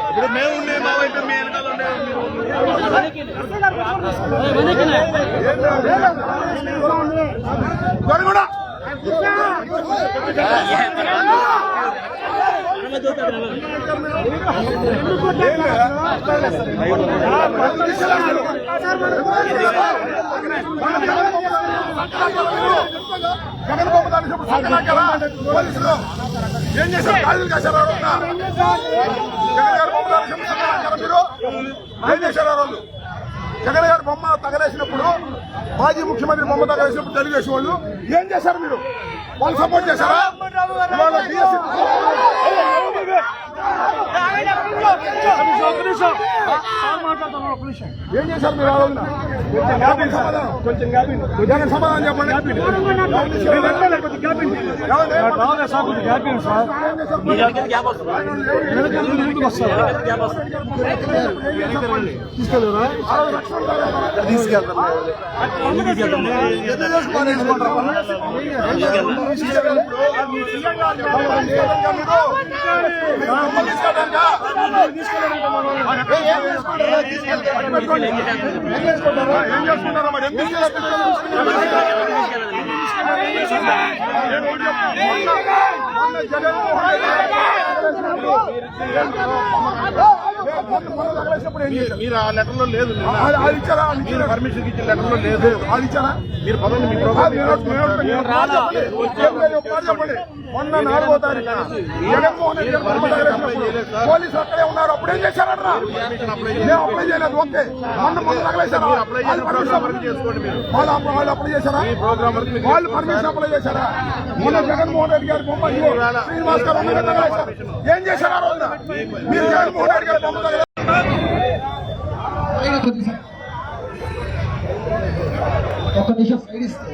ఇప్పుడు మేము ఉండే మా వైపు మీ వెనకాల జగన్ బాబు దాని పోలీసులు ఏం చేశారు? ఖాళీలు కాశారు. జగన్ గారి బొమ్మ మీరు ఏం చేశారు? వాళ్ళు జగన్ గారి బొమ్మ తగలేసినప్పుడు, మాజీ ముఖ్యమంత్రి బొమ్మ తగలేసినప్పుడు తెలుగుదేశం వాళ్ళు ఏం చేశారు? మీరు వాళ్ళు సపోర్ట్ చేశారా? ఏం చేశారు మీరు? కొంచెం జగన్ సమాధానం చెప్పండి. ఏం చేసుకుంటారా మరి? మీరు ఆ లెటర్లో లేదు, ఇచ్చారా? పర్మిషన్ ఇచ్చిన లెటర్లో లేదు. అది ఇచ్చారా? మీరు పదండి, మీ చెప్పండి. మొన్న 4వ తారీఖు జగన్మోహన్ రెడ్డి పోలీసు అక్కడే ఉన్నారు. అప్పుడేం చేశారన్నా? మేము అప్లై చేయలేదు. ఓకే, మొన్న తగలేశారా? వాళ్ళు అప్లై చేశారా? వాళ్ళు పర్మిషన్ అప్లై చేశారా? మొన్న జగన్మోహన్ రెడ్డి గారి బొమ్మ శ్రీనివాస్ గారు ఏం చేశారు? ఆ రోజున మీరు జగన్మోహన్ రెడ్డి గారి బొమ్మ తగలేదు. ఒక నిమిషం సైడ్ ఇస్తే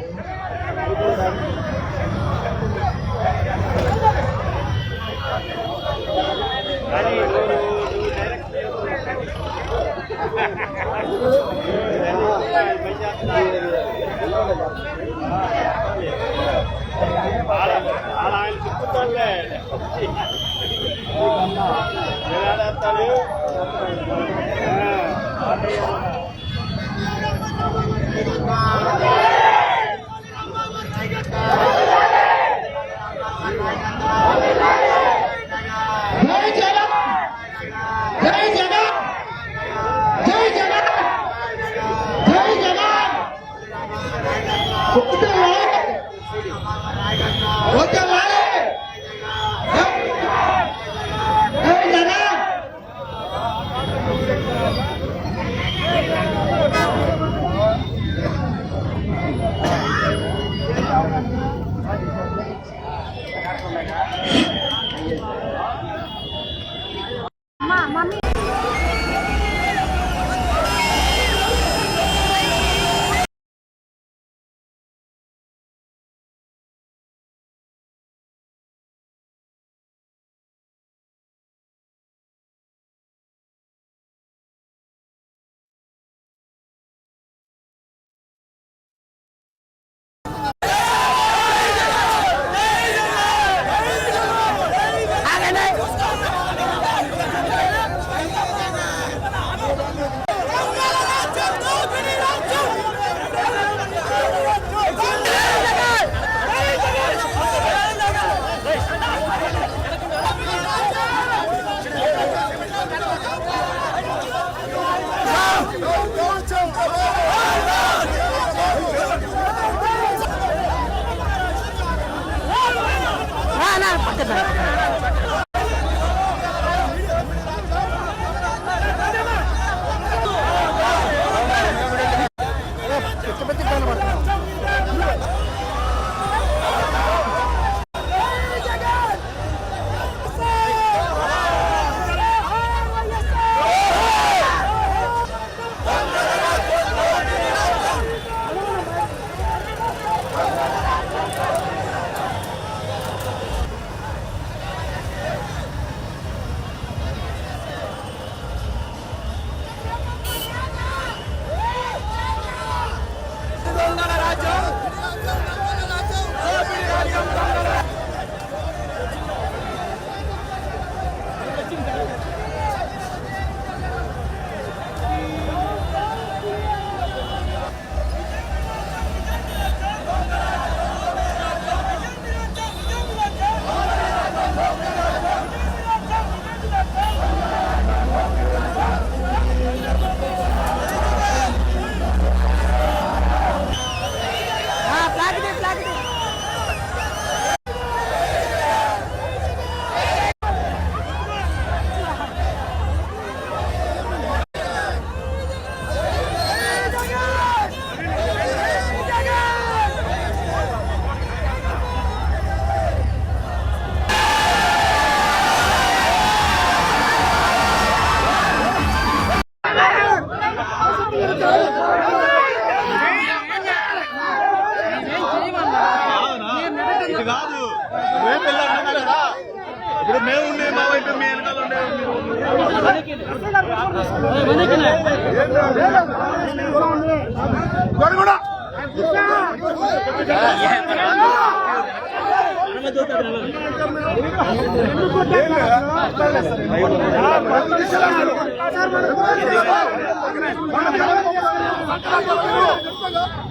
కూడా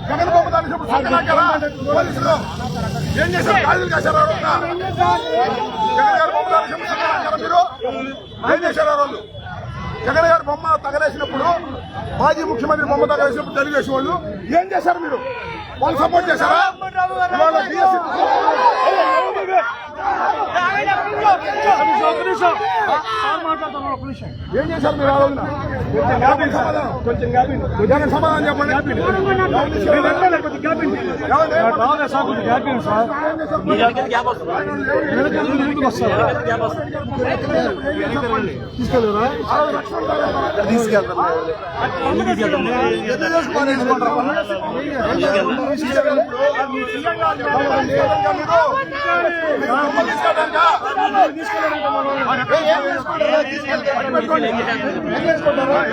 జగన్బాబు దాని పోలీసులు ఏం చేశారు? కాళ్ళు కాశారు జగన్ గారి బొమ్మ మీరు ఏం చేశారు? వాళ్ళు జగన్ గారి బొమ్మ తగలేసినప్పుడు మాజీ ముఖ్యమంత్రి బొమ్మ తగలేసినప్పుడు తెలుగుదేశం వాళ్ళు ఏం చేశారు? మీరు వాళ్ళు సపోర్ట్ చేశారా? ఇవాళ DSC ఏం చేశారు మీరు? కొంచెం జగన్ సమాధానం చెప్పండి.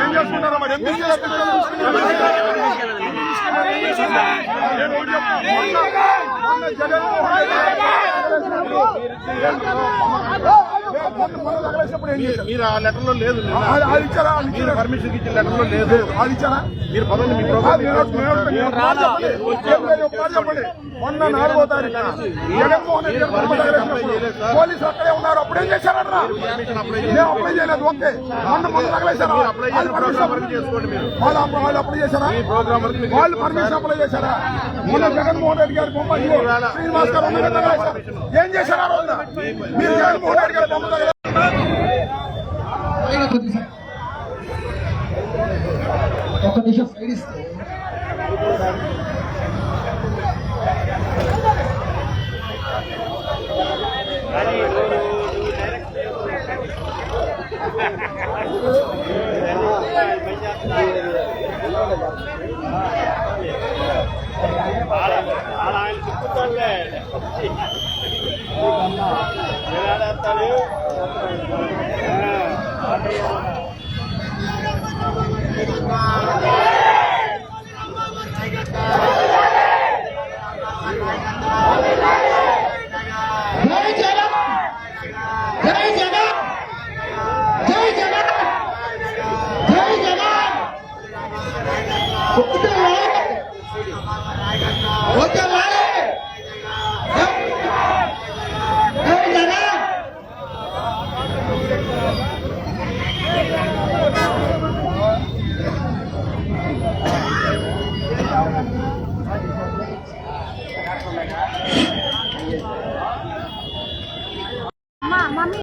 ఏం చేసుకుంటారా మరి? మీరు ఆ లెటర్ లో లేదు, పర్మిషన్ ఇచ్చిన లెటర్ లో లేదు. అది ఇచ్చారా? మీరు పదండి, మీ చెప్పండి. మొన్న 4వ తారీఖున జగన్మోహన్ రెడ్డి పోలీసులు అక్కడే ఉన్నారు. అప్పుడేం చేశారన్నా? మేము అప్లై చేయలేదు. ఓకే, మొన్న తగలేశారా? వాళ్ళు అప్లై చేశారా? వాళ్ళు పర్మిషన్ అప్లై చేశారా? మొన్న జగన్మోహన్ రెడ్డి గారి బొమ్మ శ్రీనివాస్ గారు ఏం చేశారు? ఆ రోజున మీరు జగన్మోహన్ రెడ్డి గారి బొమ్మ తగలేశారు. ఒక నిమిషం సైడ్ ఇస్తే ఓకే